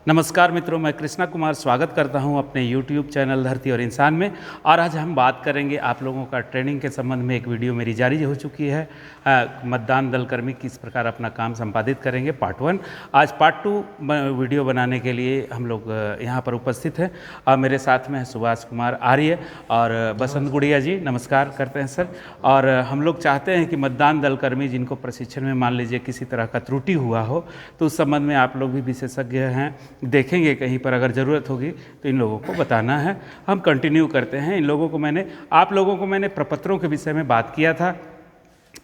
नमस्कार मित्रों, मैं कृष्णा कुमार स्वागत करता हूं अपने YouTube चैनल धरती और इंसान में। और आज हम बात करेंगे आप लोगों का ट्रेनिंग के संबंध में। एक वीडियो मेरी जारी हो चुकी है, मतदान दल कर्मी किस प्रकार अपना काम संपादित करेंगे, पार्ट 1। आज पार्ट 2 वीडियो बनाने के लिए हम लोग यहाँ पर उपस्थित हैं और मेरे साथ में है सुभाष कुमार आर्य और बसंत गुड़िया जी। नमस्कार करते हैं सर। और हम लोग चाहते हैं कि मतदान दल कर्मी जिनको प्रशिक्षण में मान लीजिए किसी तरह का त्रुटि हुआ हो, तो उस संबंध में आप लोग भी विशेषज्ञ हैं, देखेंगे कहीं पर अगर ज़रूरत होगी तो इन लोगों को बताना है। हम कंटिन्यू करते हैं। आप लोगों को मैंने प्रपत्रों के विषय में बात किया था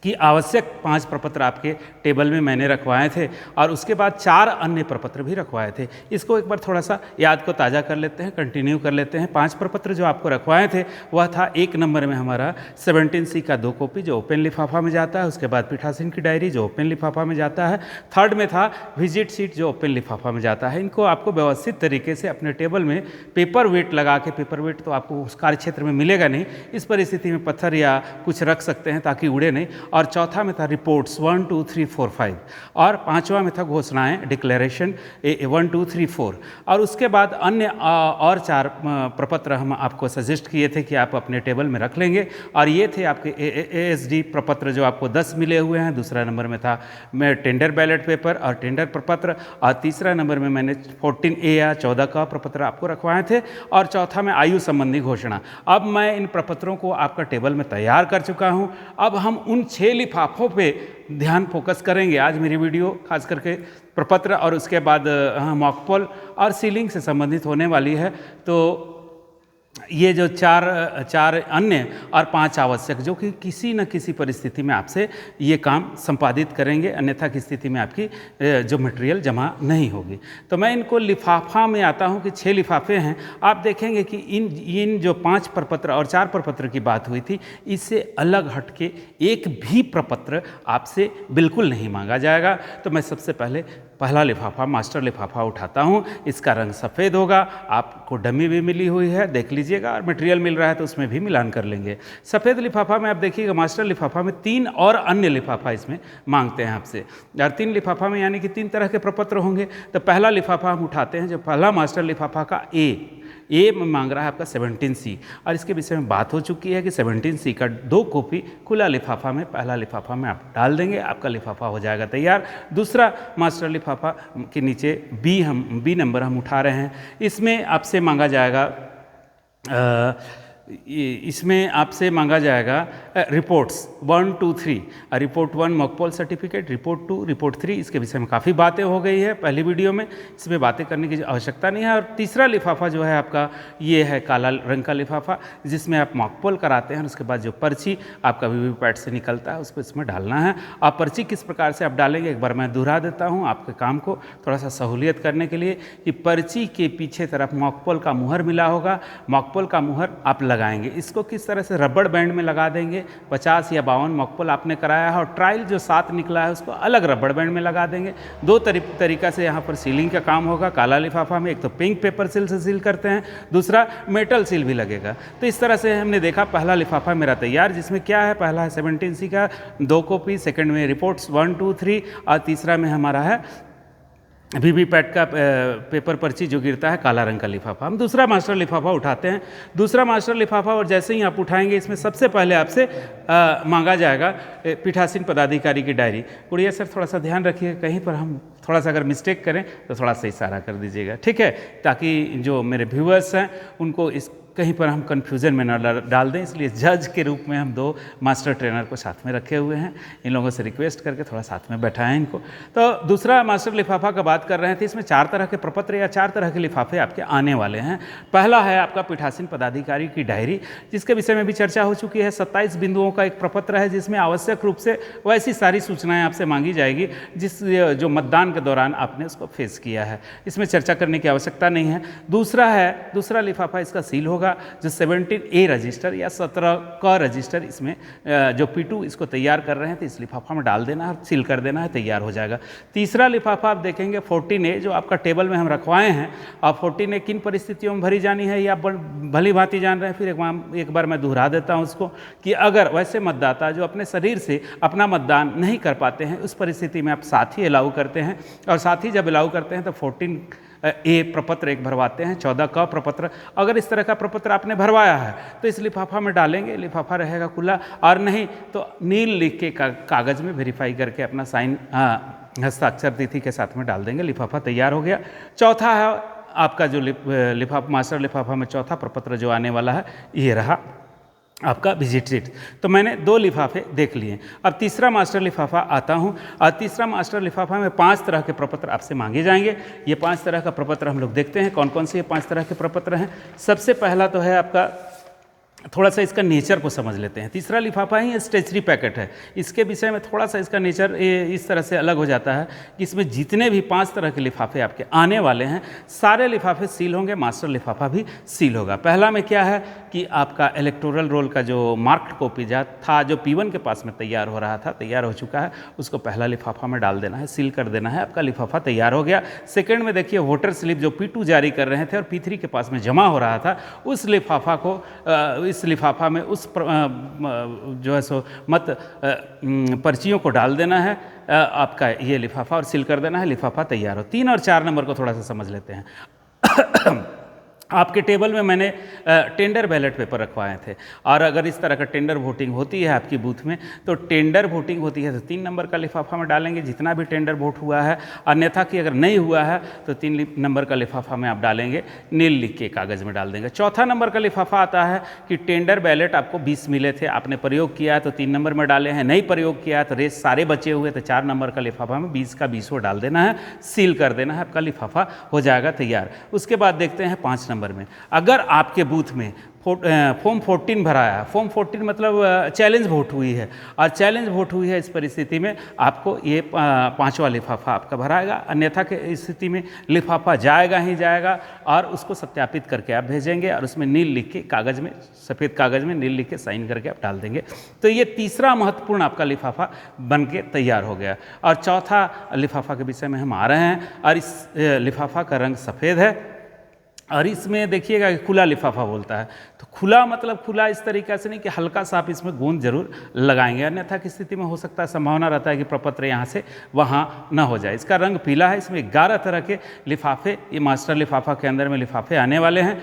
कि आवश्यक 5 प्रपत्र आपके टेबल में मैंने रखवाए थे और उसके बाद 4 अन्य प्रपत्र भी रखवाए थे। इसको एक बार थोड़ा सा याद को ताज़ा कर लेते हैं, कंटिन्यू कर लेते हैं। 5 प्रपत्र जो आपको रखवाए थे वह था 1 नंबर में हमारा 17C का 2 कॉपी जो ओपन लिफाफा में जाता है, उसके बाद पीठासीन की डायरी जो ओपन लिफाफा में जाता है। 3rd में था विजिट शीट जो ओपन लिफाफा में जाता है। इनको आपको व्यवस्थित तरीके से अपने टेबल में पेपर वेट लगा के, पेपर वेट तो आपको उस कार्य क्षेत्र में मिलेगा नहीं, इस परिस्थिति में पत्थर या कुछ रख सकते हैं ताकि उड़े नहीं। और चौथा में था रिपोर्ट्स 1 2 3 4 5 और 5वां में था घोषणाएं, डिक्लेरेशन 1 2 3 4। और उसके बाद अन्य और 4 प्रपत्र हम आपको सजेस्ट किए थे कि आप अपने टेबल में रख लेंगे। और ये थे आपके ASD प्रपत्र जो आपको 10 मिले हुए हैं। दूसरा नंबर में था मैं टेंडर बैलेट पेपर और टेंडर प्रपत्र। और तीसरा नंबर में मैंने 14A या 14 का प्रपत्र आपको रखवाए थे। और चौथा में आयु संबंधी घोषणा। अब मैं इन प्रपत्रों को आपका टेबल में तैयार कर चुका हूँ। अब हम उन 6 लिफाफों पे ध्यान फोकस करेंगे। आज मेरी वीडियो खास करके प्रपत्र और उसके बाद मॉकपोल और सीलिंग से संबंधित होने वाली है। तो ये जो 4 अन्य और 5 आवश्यक जो कि किसी न किसी परिस्थिति में आपसे ये काम संपादित करेंगे, अन्यथा की स्थिति में आपकी जो मटेरियल जमा नहीं होगी। तो मैं इनको लिफाफा में आता हूँ कि 6 लिफाफे हैं। आप देखेंगे कि इन जो 5 प्रपत्र और 4 प्रपत्र की बात हुई थी, इससे अलग हटके एक भी प्रपत्र आपसे बिल्कुल नहीं मांगा जाएगा। तो मैं सबसे पहला लिफाफा मास्टर लिफाफा उठाता हूँ। इसका रंग सफ़ेद होगा। आपको डमी भी मिली हुई है, देख लीजिएगा, और मटेरियल मिल रहा है तो उसमें भी मिलान कर लेंगे। सफ़ेद लिफाफा में आप देखिएगा, मास्टर लिफाफा में 3 और अन्य लिफाफा इसमें मांगते हैं आपसे। और 3 लिफाफा में यानी कि 3 तरह के प्रपत्र होंगे। तो पहला लिफाफा हम उठाते हैं, जो पहला मास्टर लिफाफा का ए में मांग रहा है आपका 17C। और इसके विषय में बात हो चुकी है कि 17C का 2 कॉपी खुला लिफाफा में, पहला लिफाफा में आप डाल देंगे, आपका लिफाफा हो जाएगा तैयार। दूसरा मास्टर लिफाफा के नीचे बी नंबर हम उठा रहे हैं। इसमें आपसे मांगा जाएगा reports 1 2 3। Report 1 mock poll certificate, report 2, report 3। इसके विषय में काफ़ी बातें हो गई है पहली वीडियो में, इसमें बातें करने की आवश्यकता नहीं है। और तीसरा लिफाफा जो है आपका ये है काला रंग का लिफाफा, जिसमें आप मॉकपोल कराते हैं। उसके बाद जो पर्ची आपका वीवीपैट से निकलता है उसको इसमें डालना है। आप पर्ची किस प्रकार से आप डालेंगे एक बार मैं दोहरा देता हूँ आपके काम को थोड़ा सा सहूलियत करने के लिए, कि पर्ची के पीछे तरफ मॉकपोल का मुहर मिला होगा। मॉकपोल का मुहर आप लगाएंगे। इसको किस तरह से रबड़ बैंड में लगा देंगे। 50 या 52 मॉकपोल आपने कराया है और ट्रायल जो 7 निकला है उसको अलग रबड़ बैंड में लगा देंगे। 2 तरीका से यहाँ पर सीलिंग का काम होगा। काला लिफाफा में एक तो पिंक पेपर सील से सील करते हैं, दूसरा मेटल सील भी लगेगा। तो इस तरह से हमने देखा पहला लिफाफा मेरा तैयार, जिसमें क्या है, पहला है 17C का 2 कॉपी, सेकंड में रिपोर्ट्स 1 2 3 और तीसरा में हमारा है वीवीपैट का पेपर पर्ची जो गिरता है, काला रंग का लिफाफा। हम दूसरा मास्टर लिफाफा उठाते हैं। दूसरा मास्टर लिफाफा, और जैसे ही आप उठाएंगे इसमें सबसे पहले आपसे मांगा जाएगा पीठासीन पदाधिकारी की डायरी। गुड़िया सर थोड़ा सा ध्यान रखिए, कहीं पर हम थोड़ा सा अगर मिस्टेक करें तो थोड़ा सा इशारा कर दीजिएगा, ठीक है, ताकि जो मेरे व्यूअर्स हैं उनको इस कहीं पर हम कन्फ्यूज़न में न डाल दें। इसलिए जज के रूप में हम 2 मास्टर ट्रेनर को साथ में रखे हुए हैं। इन लोगों से रिक्वेस्ट करके थोड़ा साथ में बैठाएं इनको। तो दूसरा मास्टर लिफाफा का बात कर रहे थे, इसमें 4 तरह के प्रपत्र या 4 तरह के लिफाफे आपके आने वाले हैं। पहला है आपका पीठासीन पदाधिकारी की डायरी, जिसके विषय में भी चर्चा हो चुकी है। 27 बिंदुओं का एक प्रपत्र है, जिसमें आवश्यक रूप से वैसी सारी सूचनाएँ आपसे मांगी जाएगी जो मतदान के दौरान आपने उसको फेस किया है। इसमें चर्चा करने की आवश्यकता नहीं है। दूसरा लिफाफा इसका सील होगा। होगा जो 17A रजिस्टर या 17 का रजिस्टर इसमें जो P2 इसको तैयार कर रहे हैं तो इस लिफाफा में डाल देना है, सील कर देना है, तैयार हो जाएगा। तीसरा लिफाफा आप देखेंगे 14A जो आपका टेबल में हम रखवाए हैं, और 14A किन परिस्थितियों में भरी जानी है ये आप भली भांति जान रहे हैं। फिर एक बार मैं दोहरा देता हूँ उसको कि अगर वैसे मतदाता जो अपने शरीर से अपना मतदान नहीं कर पाते हैं उस परिस्थिति में आप साथ ही अलाउ करते हैं, और साथ ही जब अलाउ करते हैं तो 14A प्रपत्र एक भरवाते हैं, 14 का प्रपत्र। अगर इस तरह का प्रपत्र आपने भरवाया है तो इस लिफाफा में डालेंगे, लिफाफा रहेगा खुला, और नहीं तो नील लिख के कागज़ में वेरीफाई करके अपना साइन हस्ताक्षर तिथि के साथ में डाल देंगे, लिफाफा तैयार हो गया। चौथा है आपका जो लिफाफा मास्टर लिफाफा में चौथा प्रपत्र जो आने वाला है ये रहा आपका विजिट शीट। तो मैंने 2 लिफाफे देख लिए। अब तीसरा मास्टर लिफाफा आता हूँ, और तीसरा मास्टर लिफाफा में 5 तरह के प्रपत्र आपसे मांगे जाएंगे। ये 5 तरह का प्रपत्र हम लोग देखते हैं कौन कौन से ये 5 तरह के प्रपत्र हैं। सबसे पहला तो है आपका, थोड़ा सा इसका नेचर को समझ लेते हैं। तीसरा लिफाफा ही स्टेशनरी पैकेट है, इसके विषय में थोड़ा सा इसका नेचर इस तरह से अलग हो जाता है कि इसमें जितने भी 5 तरह के लिफाफे आपके आने वाले हैं सारे लिफाफे सील होंगे, मास्टर लिफाफा भी सील होगा। पहला में क्या है कि आपका इलेक्टोरल रोल का जो मार्क्ड कॉपी था जो P1 के पास में तैयार हो रहा था, तैयार हो चुका है, उसको पहला लिफाफा में डाल देना है, सील कर देना है, आपका लिफाफा तैयार हो गया। सेकेंड में देखिए वोटर स्लिप जो P2 जारी कर रहे थे और P3 के पास में जमा हो रहा था, उस लिफाफा को इस लिफाफा में उस जो है सो मत पर्चियों को डाल देना है आपका ये लिफाफा, और सील कर देना है, लिफाफा तैयार हो। 3 और 4 नंबर को थोड़ा सा समझ लेते हैं। आपके टेबल में मैंने टेंडर बैलेट पेपर रखवाए थे, और अगर इस तरह का टेंडर वोटिंग होती है आपकी बूथ में तो टेंडर वोटिंग होती है तो 3 नंबर का लिफाफा में डालेंगे जितना भी टेंडर वोट हुआ है, अन्यथा कि अगर नहीं हुआ है तो 3 नंबर का लिफाफा में आप डालेंगे, नील लिख के कागज़ में डाल देंगे। चौथा नंबर का लिफाफा आता है कि टेंडर बैलेट आपको 20 मिले थे, आपने प्रयोग किया है तो 3 नंबर में डाले हैं, नहीं प्रयोग किया है तो रेस सारे बचे हुए तो 4 नंबर का लिफाफा में 20 का 20 डाल देना है, सील कर देना है, आपका लिफाफा हो जाएगा तैयार। उसके बाद देखते हैं 5 नंबर में, अगर आपके बूथ में फॉर्म 14 भराया है, फॉर्म 14 मतलब चैलेंज वोट हुई है, और चैलेंज वोट हुई है इस परिस्थिति में आपको ये 5वां लिफाफा आपका भराएगा, अन्यथा के स्थिति में लिफाफा जाएगा ही जाएगा, और उसको सत्यापित करके आप भेजेंगे और उसमें नील लिख के कागज़ में, सफ़ेद कागज़ में नील लिख के साइन करके आप डाल देंगे। तो ये तीसरा महत्वपूर्ण आपका लिफाफा बन के तैयार हो गया। और चौथा लिफाफा के विषय में हम आ रहे हैं, और इस लिफाफा का रंग सफ़ेद है, और इसमें देखिएगा कि खुला लिफाफा बोलता है, तो खुला मतलब खुला इस तरीक़े से नहीं कि हल्का सा आप इसमें गोंद जरूर लगाएंगे, अन्यथा की स्थिति में हो सकता है, संभावना रहता है कि प्रपत्र यहाँ से वहाँ ना हो जाए। इसका रंग पीला है, इसमें 11 तरह के लिफाफे, ये मास्टर लिफाफा के अंदर में लिफाफे आने वाले हैं,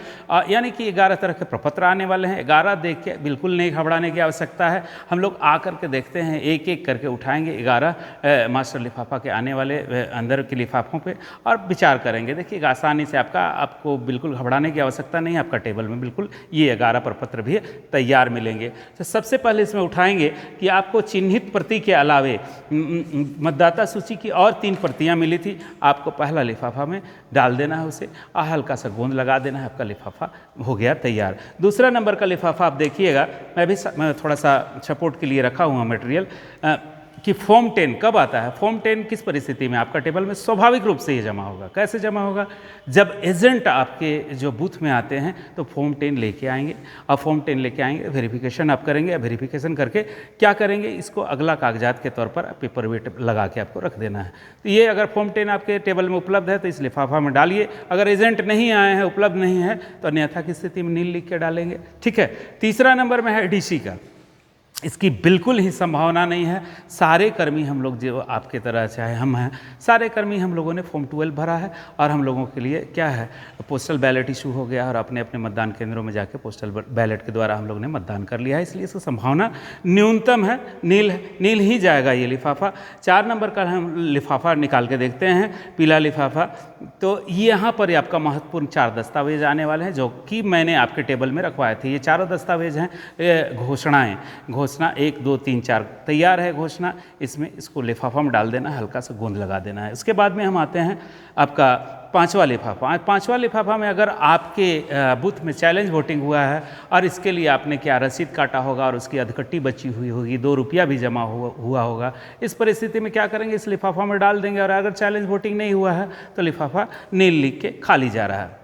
यानी कि 11 तरह के प्रपत्र आने वाले हैं। 11 देख के बिल्कुल नहीं घबराने की आवश्यकता है, हम लोग आ करके देखते हैं, एक एक करके उठाएंगे 11 मास्टर लिफाफा के आने वाले अंदर के लिफाफों पर और विचार करेंगे। देखिएगा आसानी से आपको बिल्कुल घबराने की आवश्यकता नहीं है, आपका टेबल में बिल्कुल ये 11 प्रपत्र भी तैयार मिलेंगे। तो सबसे पहले इसमें उठाएंगे कि आपको चिन्हित प्रति के अलावे मतदाता सूची की और 3 प्रतियां मिली थी, आपको पहला लिफाफा में डाल देना है उसे, और हल्का सा गोंद लगा देना है, आपका लिफाफा हो गया तैयार। दूसरा नंबर का लिफाफा आप देखिएगा, मैं थोड़ा सा सपोर्ट के लिए रखा हुआ मटेरियल कि फॉर्म 10 कब आता है। फॉर्म 10 किस परिस्थिति में आपका टेबल में स्वाभाविक रूप से ये जमा होगा। कैसे जमा होगा? जब एजेंट आपके जो बूथ में आते हैं तो फॉर्म 10 लेके आएंगे, और फॉर्म 10 लेके आएंगे, वेरिफिकेशन आप करेंगे, वेरिफिकेशन करके क्या करेंगे, इसको अगला कागजात के तौर पर पेपर वेट लगा के आपको रख देना है। तो ये अगर फॉर्म 10 आपके टेबल में उपलब्ध है तो इस लिफाफा में डालिए, अगर एजेंट नहीं आए हैं, उपलब्ध नहीं है, तो अन्यथा की स्थिति में नील लिख के डालेंगे। ठीक है। तीसरा नंबर में है डीसी का, इसकी बिल्कुल ही संभावना नहीं है। सारे कर्मी हम लोग जो आपके तरह चाहे हम हैं, सारे कर्मी हम लोगों ने फॉर्म 12 भरा है, और हम लोगों के लिए क्या है, पोस्टल बैलेट इशू हो गया और अपने अपने मतदान केंद्रों में जाके पोस्टल बैलेट के द्वारा हम लोग ने मतदान कर लिया है, इसलिए इसकी संभावना न्यूनतम है, नील ही जाएगा ये लिफाफा। 4 नंबर का हम लिफाफा निकाल के देखते हैं, पीला लिफाफा। तो यहाँ पर आपका महत्वपूर्ण 4 दस्तावेज आने वाले हैं जो कि मैंने आपके टेबल में रखवाए थे। ये चारों दस्तावेज हैं घोषणाएँ, घोषणा 1, 2, 3, 4 तैयार है घोषणा, इसमें इसको लिफाफा में डाल देना है, हल्का सा गोंद लगा देना है। उसके बाद में हम आते हैं आपका 5वां लिफाफा। 5वां लिफाफा में अगर आपके बूथ में चैलेंज वोटिंग हुआ है और इसके लिए आपने क्या रसीद काटा होगा और उसकी अधकट्टी बची हुई होगी, 2 रुपया भी जमा हुआ होगा, इस परिस्थिति में क्या करेंगे, इस लिफाफा में डाल देंगे। और अगर चैलेंज वोटिंग नहीं हुआ है तो लिफाफा नील लिख के खाली जा रहा है।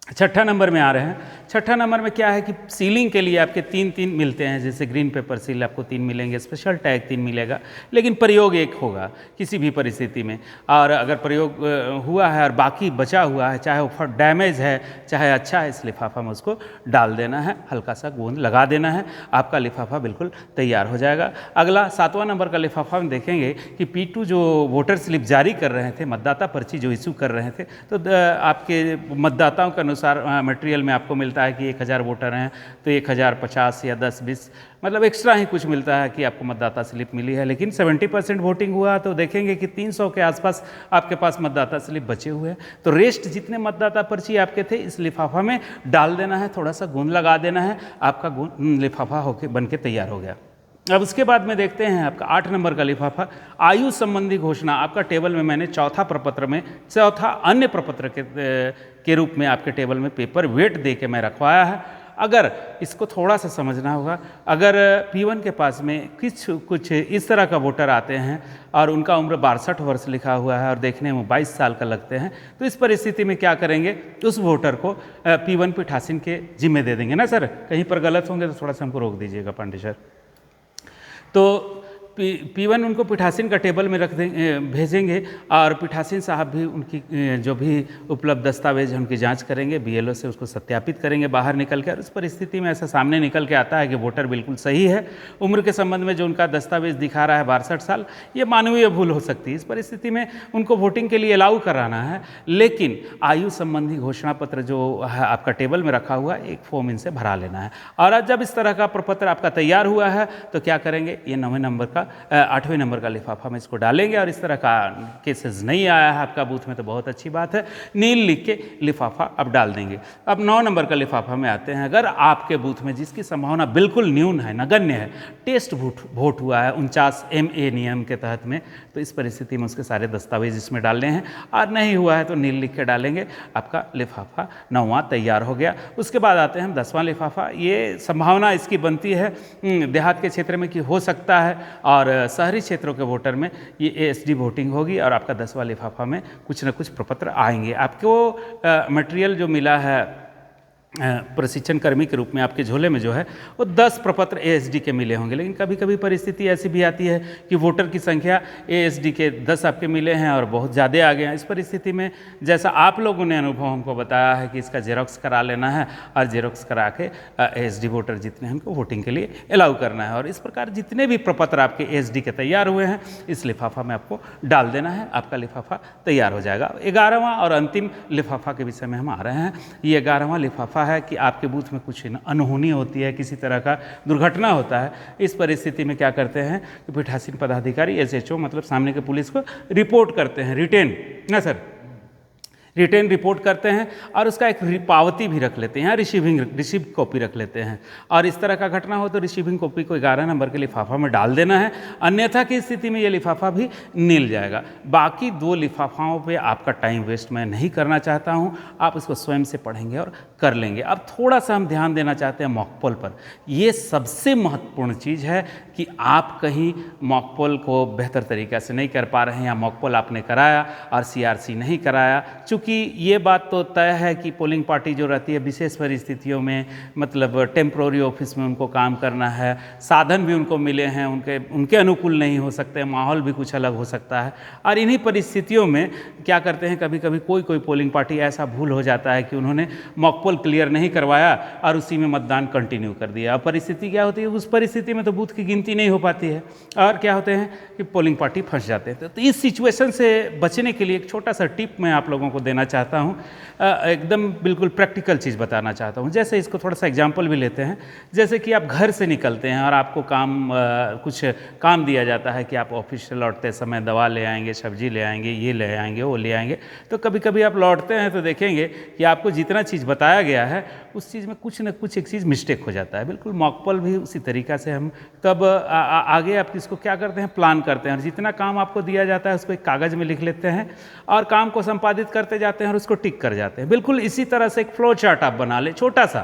छठा नंबर में आ रहे हैं। छठा नंबर में क्या है कि सीलिंग के लिए आपके तीन तीन मिलते हैं, जैसे ग्रीन पेपर सील आपको 3 मिलेंगे, स्पेशल टैग 3 मिलेगा, लेकिन प्रयोग एक होगा किसी भी परिस्थिति में। और अगर प्रयोग हुआ है और बाकी बचा हुआ है, चाहे वो डैमेज है चाहे अच्छा है, इस लिफाफा में उसको डाल देना है, हल्का सा गोंद लगा देना है, आपका लिफाफा बिल्कुल तैयार हो जाएगा। अगला 7वां नंबर का लिफाफा में देखेंगे कि P2 जो वोटर स्लिप जारी कर रहे थे, मतदाता पर्ची जो इशू कर रहे थे, तो आपके मतदाताओं के अनुसार मटेरियल में आपको मिलता है कि 1000 वोटर हैं तो 1050 या 10-20 मतलब एक्स्ट्रा ही कुछ मिलता है कि आपको मतदाता स्लिप मिली है। लेकिन 70% वोटिंग हुआ तो देखेंगे कि 300 के आसपास आपके पास मतदाता स्लिप बचे हुए हैं। तो रेस्ट जितने मतदाता पर्ची आपके थे इस लिफाफा में डाल देना है, थोड़ा सा गोंद लगा देना है, आपका लिफाफा होके बन के तैयार हो गया। अब उसके बाद में देखते हैं आपका 8 नंबर का लिफाफा, आयु संबंधी घोषणा। आपका टेबल में मैंने चौथा प्रपत्र में चौथा अन्य प्रपत्र के रूप में आपके टेबल में पेपर वेट दे के मैं रखवाया है। अगर इसको थोड़ा सा समझना होगा, अगर P1 के पास में कुछ इस तरह का वोटर आते हैं और उनका उम्र 62 वर्ष लिखा हुआ है और देखने में 22 साल का लगते हैं, तो इस परिस्थिति में क्या करेंगे, उस वोटर को P1 पीठासीन के जिम्मे दे देंगे ना सर। कहीं पर गलत होंगे तो थोड़ा सा हमको रोक दीजिएगा पांडे सर। तो P1 उनको पीठासीन का टेबल में रख देंगे, भेजेंगे, और पीठासीन साहब भी उनकी जो भी उपलब्ध दस्तावेज हैं उनकी जांच करेंगे, BLO से उसको सत्यापित करेंगे बाहर निकल कर। उस परिस्थिति में ऐसा सामने निकल के आता है कि वोटर बिल्कुल सही है, उम्र के संबंध में जो उनका दस्तावेज दिखा रहा है 62 साल, ये मानवीय भूल हो सकती है। इस परिस्थिति में उनको वोटिंग के लिए अलाउ कराना है, लेकिन आयु संबंधी घोषणा पत्र जो है आपका टेबल में रखा हुआ एक फॉर्म इनसे भरा लेना है। और आज जब इस तरह का प्रपत्र आपका तैयार हुआ है तो क्या करेंगे, ये 9वें नंबर का 8वें नंबर का लिफाफा में इसको डालेंगे। और इस तरह का केसेस नहीं आया है आपका बूथ में तो बहुत अच्छी बात है, नील लिख के लिफाफा अब डाल देंगे। अब 9 नंबर का लिफाफा में आते हैं। अगर आपके बूथ में जिसकी संभावना बिल्कुल न्यून है, नगण्य है, टेस्ट वोट हुआ है 49 MA नियम के तहत में, तो इस परिस्थिति में उसके सारे दस्तावेज इसमें डालने हैं, और नहीं हुआ है तो नील लिख के डालेंगे, आपका लिफाफा 9वां तैयार हो गया। उसके बाद आते हैं हम 10वां लिफाफा। ये संभावना इसकी बनती है देहात के क्षेत्र में कि हो सकता है, और शहरी क्षेत्रों के वोटर में ये ASD वोटिंग होगी, और आपका 10वां लिफाफा में कुछ न कुछ प्रपत्र आएंगे। आपको मटेरियल जो मिला है प्रशिक्षण कर्मी के रूप में आपके झोले में जो है वो 10 प्रपत्र ASD के मिले होंगे। लेकिन कभी कभी परिस्थिति ऐसी भी आती है कि वोटर की संख्या ASD के 10 आपके मिले हैं और बहुत ज़्यादा आ गए हैं। इस परिस्थिति में जैसा आप लोगों ने अनुभव हमको बताया है कि इसका जेरोक्स करा लेना है, और जेरोक्स करा के ASD वोटर जितने हैं उनको वोटिंग के लिए अलाउ करना है। और इस प्रकार जितने भी प्रपत्र आपके ASD के तैयार हुए हैं इस लिफाफा में आपको डाल देना है, आपका लिफाफा तैयार हो जाएगा। 11वां और अंतिम लिफाफा के विषय में हम आ रहे हैं। ये 11वां लिफाफा है कि आपके बूथ में कुछ अनहोनी होती है, किसी तरह का दुर्घटना होता है। इस परिस्थिति में क्या करते हैं कि पीठासीन पदाधिकारी SHO मतलब सामने के पुलिस को रिपोर्ट करते हैं, रिटेन ना सर, रिटेन रिपोर्ट करते हैं, और उसका एक पावती भी रख लेते हैं, रिसीव कॉपी रख लेते हैं। और इस तरह का घटना हो तो रिसीविंग कॉपी को 11 नंबर के लिफाफा में डाल देना है, अन्यथा की स्थिति में ये लिफाफा भी नील जाएगा। बाकी 2 लिफाफाओं पे आपका टाइम वेस्ट मैं नहीं करना चाहता हूँ, आप इसको स्वयं से पढ़ेंगे और कर लेंगे। अब थोड़ा सा हम ध्यान देना चाहते हैं मॉक पोल पर। ये सबसे महत्वपूर्ण चीज़ है कि आप कहीं मॉक पोल को बेहतर तरीक़े से नहीं कर पा रहे हैं, या मॉक पोल आपने कराया और CRC नहीं कराया। कि ये बात तो तय है कि पोलिंग पार्टी जो रहती है विशेष परिस्थितियों में, मतलब टेम्प्रोरी ऑफिस में उनको काम करना है, साधन भी उनको मिले हैं, उनके अनुकूल नहीं हो सकते, माहौल भी कुछ अलग हो सकता है। और इन्हीं परिस्थितियों में क्या करते हैं, कभी कभी कोई पोलिंग पार्टी ऐसा भूल हो जाता है कि उन्होंने मॉक पोल क्लियर नहीं करवाया और उसी में मतदान कंटिन्यू कर दिया। अब परिस्थिति क्या होती है, उस परिस्थिति में तो बूथ की गिनती नहीं हो पाती है, और क्या होते हैं कि पोलिंग पार्टी फंस जाते हैं। तो इस सिचुएशन से बचने के लिए एक छोटा सा टिप मैं आप लोगों को देना चाहता हूँ, एकदम बिल्कुल प्रैक्टिकल चीज़ बताना चाहता हूँ। जैसे इसको थोड़ा सा एग्जांपल भी लेते हैं। जैसे कि आप घर से निकलते हैं और आपको कुछ काम दिया जाता है कि आप ऑफिस से लौटते समय दवा ले आएंगे, सब्जी ले आएंगे, ये ले आएंगे, वो ले आएंगे। तो कभी कभी आप लौटते हैं तो देखेंगे कि आपको जितना चीज़ बताया गया है उस चीज़ में कुछ न कुछ एक चीज़ मिस्टेक हो जाता है। बिल्कुल मॉक पोल भी उसी तरीक़ा से हम तब आगे आप इसको क्या करते हैं, प्लान करते हैं, और जितना काम आपको दिया जाता है उसको एक कागज़ में लिख लेते हैं और काम को संपादित करते जाते हैं और उसको टिक कर जाते हैं। बिल्कुल इसी तरह से एक फ्लो चार्ट आप बना लें, छोटा सा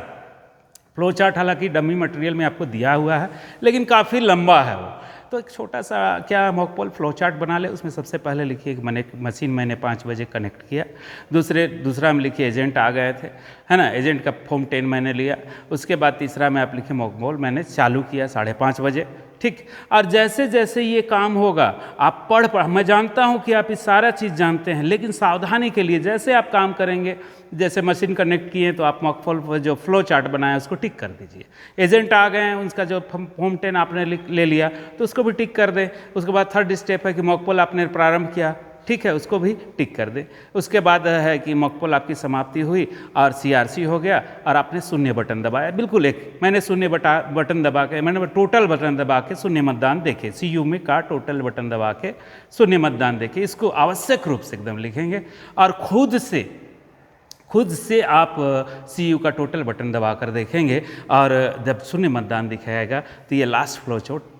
फ्लो चार्ट, हालांकि डमी मटेरियल में आपको दिया हुआ है लेकिन काफ़ी लंबा है वो। तो एक छोटा सा क्या मॉक पोल फ्लो चार्ट बना ले। उसमें सबसे पहले लिखिए कि मैंने मशीन 5 बजे कनेक्ट किया। दूसरा में लिखिए एजेंट आ गए थे, है ना, एजेंट का फॉर्म 10 मैंने लिया। उसके बाद तीसरा में आप लिखिए मॉक पोल मैंने चालू किया 5:30 बजे, ठीक। और जैसे जैसे ये काम होगा आप पढ़ मैं जानता हूँ कि आप ये सारा चीज़ जानते हैं, लेकिन सावधानी के लिए जैसे आप काम करेंगे, जैसे मशीन कनेक्ट किए तो आप मॉक पोल जो फ्लो चार्ट बनाया उसको टिक कर दीजिए। एजेंट आ गए हैं, उसका जो फॉर्म 10 आपने ले लिया तो उसको भी टिक कर दें। उसके बाद थर्ड स्टेप है कि मॉक पोल आपने प्रारंभ किया, ठीक है, उसको भी टिक कर दें। उसके बाद है कि मॉक पोल आपकी समाप्ति हुई और CRC हो गया और आपने शून्य बटन दबाया। बिल्कुल मैंने शून्य बटन दबा के मैंने टोटल बटन दबा के शून्य मतदान देखे, CU में का टोटल बटन दबा के शून्य मतदान देखे। इसको आवश्यक रूप से एकदम लिखेंगे और खुद से आप CU का टोटल बटन दबा कर देखेंगे और जब शून्य मतदान दिखाएगा तो ये लास्ट फ्लो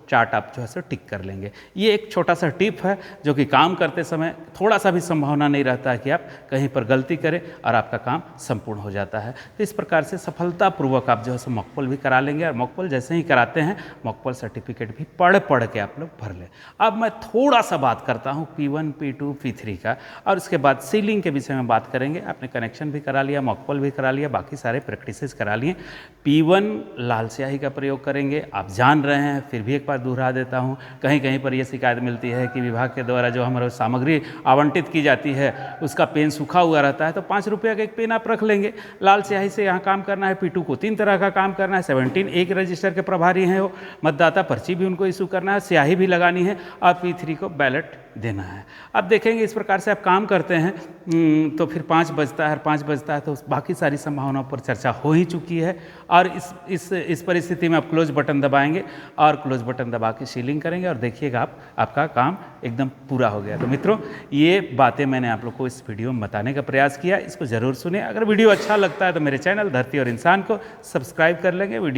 चार्ट आप जो है सो टिक कर लेंगे। ये एक छोटा सा टिप है जो कि काम करते समय थोड़ा सा भी संभावना नहीं रहता है कि आप कहीं पर गलती करें और आपका काम संपूर्ण हो जाता है। तो इस प्रकार से सफलतापूर्वक आप जो है सो मॉक पोल भी करा लेंगे और मॉक पोल जैसे ही कराते हैं मॉक पोल सर्टिफिकेट भी पढ़ के आप लोग भर लें। अब मैं थोड़ा सा बात करता हूँ P1, P2, P3 का और उसके बाद सीलिंग के विषय में बात करेंगे। आपने कनेक्शन भी करा लिया, मॉक पोल भी करा लिया, बाकी सारे प्रैक्टिसेस करा लिए। P1 लाल स्याही का प्रयोग करेंगे, आप जान रहे हैं, फिर भी एक बार दोहरा देता हूँ। कहीं कहीं पर यह शिकायत मिलती है कि विभाग के द्वारा जो हमारे सामग्री आवंटित की जाती है उसका पेन सूखा हुआ रहता है, तो 5 रुपये का एक पेन आप रख लेंगे। लाल स्याही से यहाँ काम करना है। P2 को 3 तरह का काम करना है। 17 एक रजिस्टर के प्रभारी हैं वो, मतदाता पर्ची भी उनको इशू करना है, स्याही भी लगानी है और P3 को बैलेट देना है। अब देखेंगे इस प्रकार से आप काम करते हैं तो फिर 5 बजता है, 5 बजता है तो बाकी सारी संभावनाओं पर चर्चा हो ही चुकी है। और इस परिस्थिति में आप क्लोज बटन दबाएंगे और क्लोज बटन दबा के सीलिंग करेंगे और देखिएगा आपका काम एकदम पूरा हो गया। तो मित्रों, ये बातें मैंने आप लोग को इस वीडियो में बताने का प्रयास किया, इसको ज़रूर सुने। अगर वीडियो अच्छा लगता है तो मेरे चैनल धरती और इंसान को सब्सक्राइब कर लेंगे। वीडियो